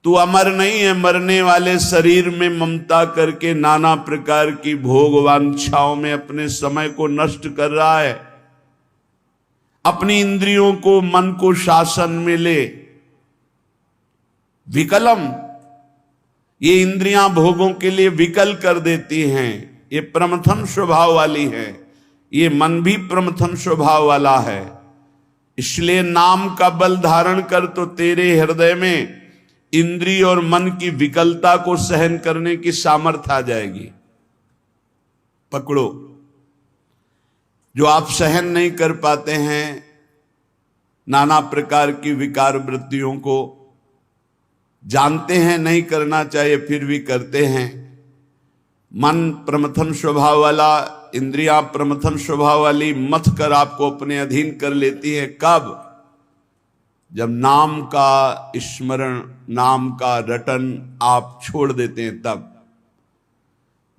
तू अमर नहीं है, मरने वाले शरीर में ममता करके नाना प्रकार की भोग वांछाओं में अपने समय को नष्ट कर रहा है। अपनी इंद्रियों को, मन को शासन में ले। विकलम, ये इंद्रियां भोगों के लिए विकल कर देती हैं, ये प्रमथन स्वभाव वाली है, ये मन भी प्रमथन स्वभाव वाला है। इसलिए नाम का बल धारण कर तो तेरे हृदय में इंद्रिय और मन की विकलता को सहन करने की सामर्थ्य आ जाएगी। पकड़ो, जो आप सहन नहीं कर पाते हैं नाना प्रकार की विकार वृत्तियों को, जानते हैं नहीं करना चाहिए फिर भी करते हैं। मन प्रमथन स्वभाव वाला, इंद्रियां प्रमथन स्वभाव वाली मथ कर आपको अपने अधीन कर लेती है। कब? जब नाम का स्मरण, नाम का रटन आप छोड़ देते हैं तब।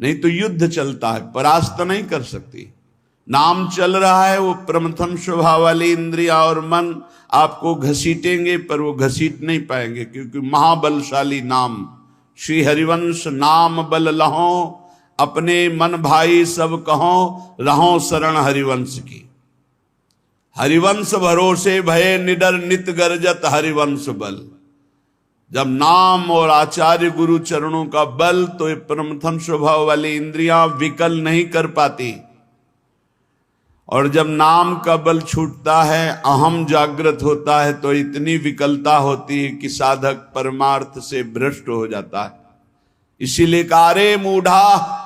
नहीं तो युद्ध चलता है, परास्त नहीं कर सकती। नाम चल रहा है, वो प्रमथन स्वभाव वाली इंद्रिया और मन आपको घसीटेंगे, पर वो घसीट नहीं पाएंगे, क्योंकि महाबलशाली नाम। श्री हरिवंश नाम बल लहो, अपने मन भाई सब कहो, रहो शरण हरिवंश की। हरिवंश भरोसे भय निडर नित गर्जत हरिवंश बल। जब नाम और आचार्य गुरु चरणों का बल, तो ये प्रमथन स्वभाव वाली इंद्रियां विकल नहीं कर पाती। और जब नाम का बल छूटता है, अहम जागृत होता है, तो इतनी विकलता होती है कि साधक परमार्थ से भ्रष्ट हो जाता है। इसीलिए कारे मूढ़ा,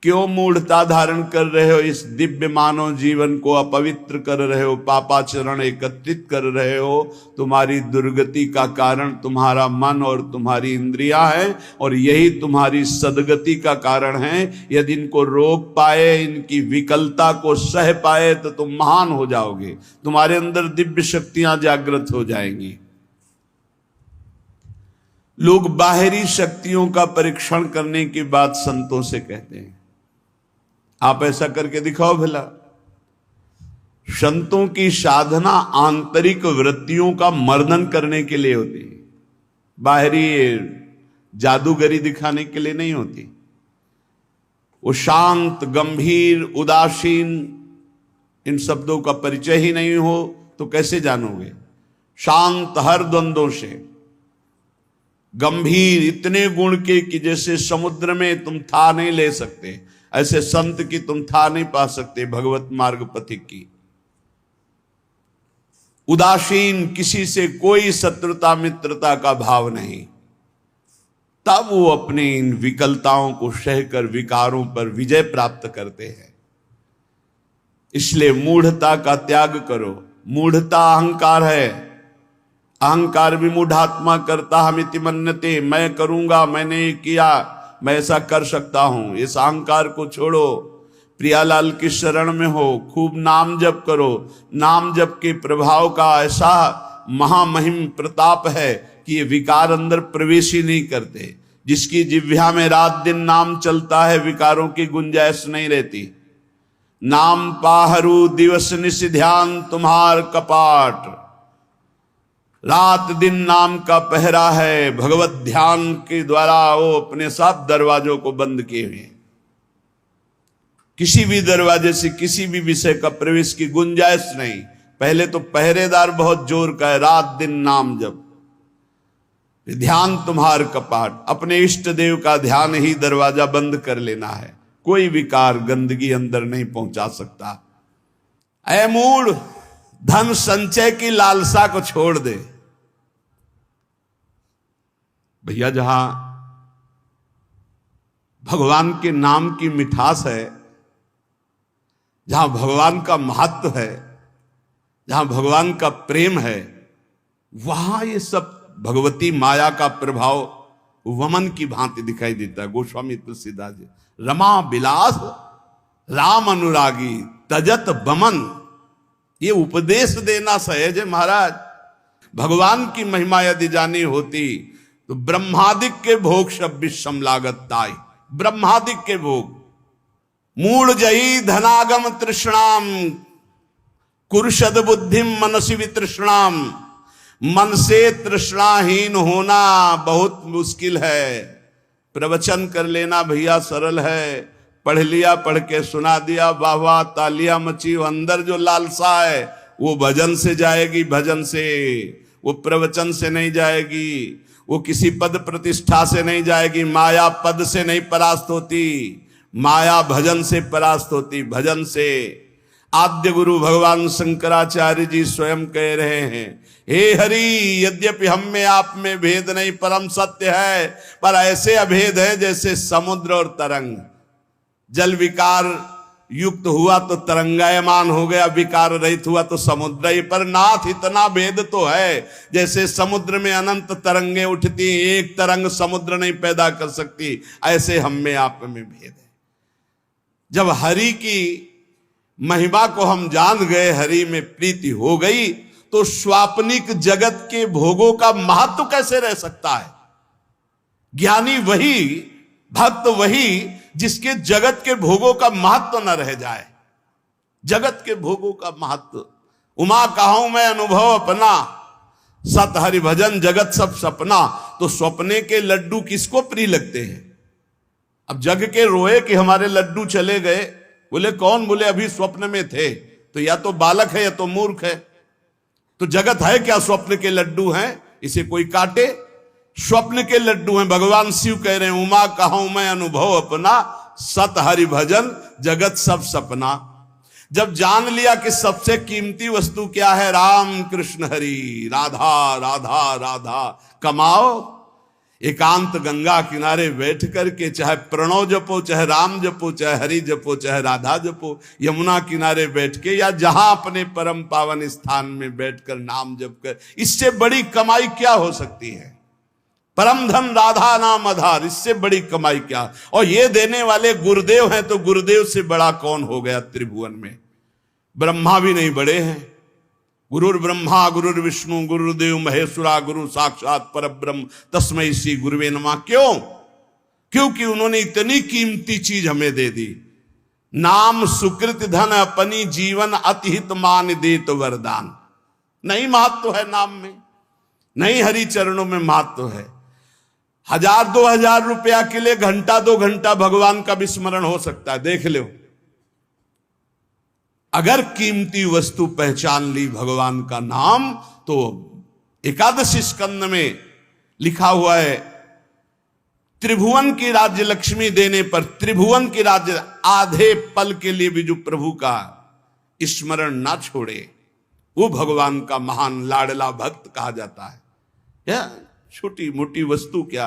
क्यों मूढ़ता धारण कर रहे हो? इस दिव्य मानव जीवन को अपवित्र कर रहे हो, पापाचरण एकत्रित कर रहे हो। तुम्हारी दुर्गति का कारण तुम्हारा मन और तुम्हारी इंद्रियां है, और यही तुम्हारी सदगति का कारण है। यदि इनको रोक पाए, इनकी विकलता को सह पाए, तो तुम महान हो जाओगे, तुम्हारे अंदर दिव्य शक्तियां जागृत हो जाएंगी। लोग बाहरी शक्तियों का परीक्षण करने की बात संतों से कहते हैं। आप ऐसा करके दिखाओ भला। संतों की साधना आंतरिक वृत्तियों का मर्दन करने के लिए होती है, बाहरी जादूगरी दिखाने के लिए नहीं होती। वो शांत, गंभीर, उदासीन, इन शब्दों का परिचय ही नहीं हो तो कैसे जानोगे? शांत हर द्वंद्वों से, गंभीर इतने गुण के कि जैसे समुद्र में तुम था नहीं ले सकते, ऐसे संत की तुम था नहीं पा सकते, भगवत मार्ग पथिक की। उदासीन, किसी से कोई शत्रुता मित्रता का भाव नहीं। तब वो अपनी इन विकलताओं को सहकर विकारों पर विजय प्राप्त करते हैं। इसलिए मूढ़ता का त्याग करो। मूढ़ता अहंकार है। अहंकार भी मूढ़ात्मा करता हमिति मन्यते, मैं करूंगा, मैंने किया, मैं ऐसा कर सकता हूं। इस अहंकार को छोड़ो, प्रियालाल की शरण में हो, खूब नाम जप करो। नाम जप के प्रभाव का ऐसा महामहिम प्रताप है कि ये विकार अंदर प्रवेश ही नहीं करते। जिसकी जिह्वा में रात दिन नाम चलता है, विकारों की गुंजाइश नहीं रहती। नाम पाहरू दिवस निश ध्यान तुम्हार कपाट, रात दिन नाम का पहरा है। भगवत ध्यान के द्वारा वो अपने साथ दरवाजों को बंद किए हुए, किसी भी दरवाजे से किसी भी विषय का प्रवेश की गुंजाइश नहीं। पहले तो पहरेदार बहुत जोर का है, रात दिन नाम जप, ध्यान तुम्हार कपाट। अपने इष्ट देव का ध्यान ही दरवाजा बंद कर लेना है। कोई विकार, गंदगी अंदर नहीं पहुंचा सकता। ऐ मूढ़, धन संचय की लालसा को छोड़ दे। भैया, जहां भगवान के नाम की मिठास है, जहां भगवान का महत्व है, जहां भगवान का प्रेम है, वहां ये सब भगवती माया का प्रभाव वमन की भांति दिखाई देता है। गोस्वामी तुलसीदास जी, रमा बिलास राम अनुरागी तजत बमन, ये उपदेश देना सहज है महाराज। भगवान की महिमा यदि जानी होती तो ब्रह्मादिक के भोग सब विषम लागत ताई। ब्रह्मादिक के भोग, मूढ़ जही धनागम तृष्णाम कुरुषद बुद्धिम मनसी वितृष्णाम, मन से तृष्णाहीन होना बहुत मुश्किल है। प्रवचन कर लेना भैया सरल है, पढ़ लिया, पढ़ के सुना दिया, वाह वाह तालियां मची। अंदर जो लालसा है वो भजन से जाएगी, भजन से, वो प्रवचन से नहीं जाएगी, वो किसी पद प्रतिष्ठा से नहीं जाएगी। माया पद से नहीं परास्त होती, माया भजन से परास्त होती, भजन से। आद्य गुरु भगवान शंकराचार्य जी स्वयं कह रहे हैं, हे हरि यद्यपि हम में आप में भेद नहीं परम सत्य है, पर ऐसे अभेद है जैसे समुद्र और तरंग। जल विकार युक्त हुआ तो तरंगायमान हो गया, विकार रहित हुआ तो समुद्र ही। पर नाथ इतना भेद तो है, जैसे समुद्र में अनंत तरंगे उठती, एक तरंग समुद्र नहीं पैदा कर सकती, ऐसे हम में आप में भेद है। जब हरि की महिमा को हम जान गए, हरि में प्रीति हो गई, तो स्वाप्निक जगत के भोगों का महत्व कैसे रह सकता है। ज्ञानी वही, भक्त वही जिसके जगत के भोगों का महत्व न रह जाए। जगत के भोगों का महत्व, उमा कहूं मैं अनुभव अपना, सत हरि भजन जगत सब सपना। तो स्वप्ने के लड्डू किसको प्रिय लगते हैं। अब जग के रोए कि हमारे लड्डू चले गए, बोले कौन, बोले अभी स्वप्न में थे। तो या तो बालक है या तो मूर्ख है। तो जगत है क्या, स्वप्न के लड्डू हैं, इसे कोई काटे। स्वप्न के लड्डू हैं। भगवान शिव कह रहे हैं, उमा कहूं मैं अनुभव अपना, सत हरि भजन जगत सब सपना। जब जान लिया कि सबसे कीमती वस्तु क्या है, राम कृष्ण हरि, राधा राधा राधा, कमाओ एकांत गंगा किनारे बैठ करके, चाहे प्रणव जपो, चाहे राम जपो, चाहे हरि जपो, चाहे राधा जपो, यमुना किनारे बैठ के या जहां अपने परम पावन स्थान में बैठकर नाम जप कर, इससे बड़ी कमाई क्या हो सकती है। परम धन राधा नाम आधार, इससे बड़ी कमाई क्या। और ये देने वाले गुरुदेव हैं, तो गुरुदेव से बड़ा कौन हो गया त्रिभुवन में। ब्रह्मा भी नहीं बड़े हैं। गुरुर ब्रह्मा गुरुर विष्णु गुरुदेव महेश्वरा, गुरु साक्षात परब्रह्म तस्मै श्री गुरुवे नमः। क्यों? क्योंकि उन्होंने इतनी कीमती चीज हमें दे दी। नाम सुकृत धन अपनी जीवन अतिहित मान देत वरदान। नहीं महत्व है नाम में, नहीं हरि चरणों में महत्व है। 1000-2000 रुपया के लिए घंटा 2 घंटा भगवान का विस्मरण हो सकता है, देख लो। अगर कीमती वस्तु पहचान ली भगवान का नाम, तो एकादशी स्कंद में लिखा हुआ है, त्रिभुवन की राज्य लक्ष्मी देने पर, त्रिभुवन की राज्य आधे पल के लिए भी जो प्रभु का स्मरण ना छोड़े, वो भगवान का महान लाडला भक्त कहा जाता है। या छोटी मोटी वस्तु क्या।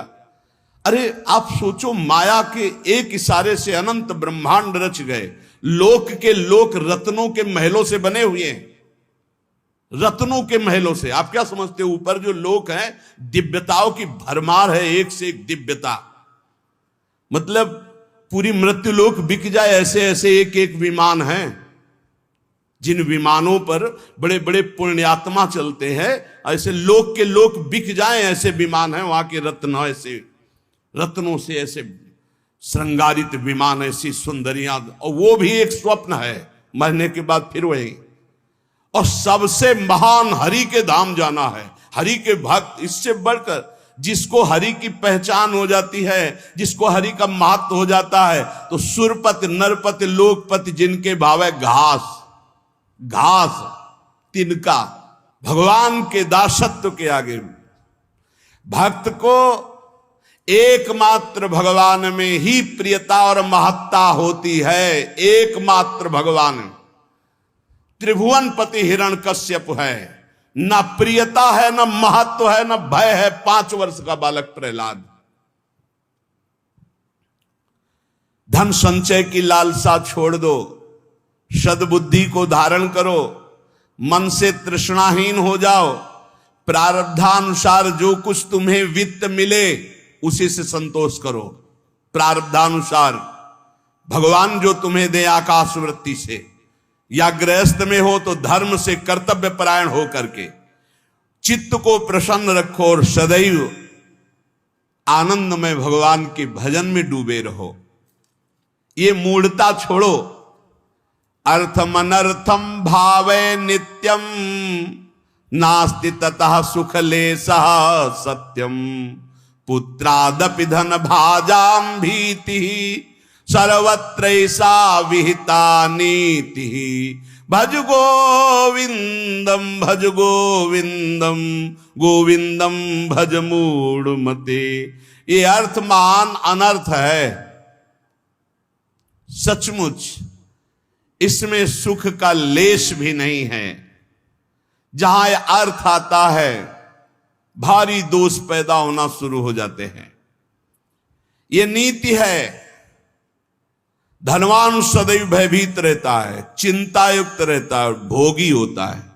अरे आप सोचो, माया के एक इशारे से अनंत ब्रह्मांड रच गए। लोक के लोक रत्नों के महलों से बने हुए हैं, रत्नों के महलों से। आप क्या समझते हो, ऊपर जो लोक हैं दिव्यताओं की भरमार है, एक से एक दिव्यता। मतलब पूरी मृत्यु लोक बिक जाए, ऐसे ऐसे एक एक विमान हैं। जिन विमानों पर बड़े बड़े पुण्यात्मा चलते हैं, ऐसे लोक के लोक बिक जाएं, ऐसे विमान हैं। वहां के रत्न ऐसे, रत्नों से ऐसे श्रृंगारित विमान, ऐसी सुंदरियां। और वो भी एक स्वप्न है, मरने के बाद फिर वही। और सबसे महान हरि के धाम जाना है, हरि के भक्त। इससे बढ़कर जिसको हरि की पहचान हो जाती है, जिसको हरि का महत्व हो जाता है, तो सुरपति नरपति लोकपति जिनके भाव है घास, घास तिनका, भगवान के दासत्व के आगे भक्त को एकमात्र भगवान में ही प्रियता और महत्ता होती है। एकमात्र भगवान। त्रिभुवन पति हिरण्यकश्यप है, न प्रियता है, न महत्व है, न भय है। 5 वर्ष का बालक प्रहलाद। धन संचय की लालसा छोड़ दो, सद्बुद्धि को धारण करो, मन से तृष्णाहीन हो जाओ। प्रारब्धानुसार जो कुछ तुम्हें वित्त मिले उसी से संतोष करो। प्रारब्धानुसार भगवान जो तुम्हें दे आकाश वृत्ति से, या गृहस्थ में हो तो धर्म से कर्तव्य परायण हो करके चित्त को प्रसन्न रखो और सदैव आनंद में भगवान के भजन में डूबे रहो। ये मूढ़ता छोड़ो। अर्थम अनर्थम भावे नित्यम नास्ति ततः सुख लेशः सत्यम पुत्रादपि धन भाजाम भीति सर्वत्रैसा विहिता नीति भज गोविंदम गोविंदम भज मूढ़ मते। ये अर्थमान अनर्थ है, सचमुच इसमें सुख का लेश भी नहीं है। जहां यह अर्थ आता है भारी दोष पैदा होना शुरू हो जाते हैं। यह नीति है, धनवान सदैव भयभीत रहता है, चिंता युक्त रहता है, भोगी होता है।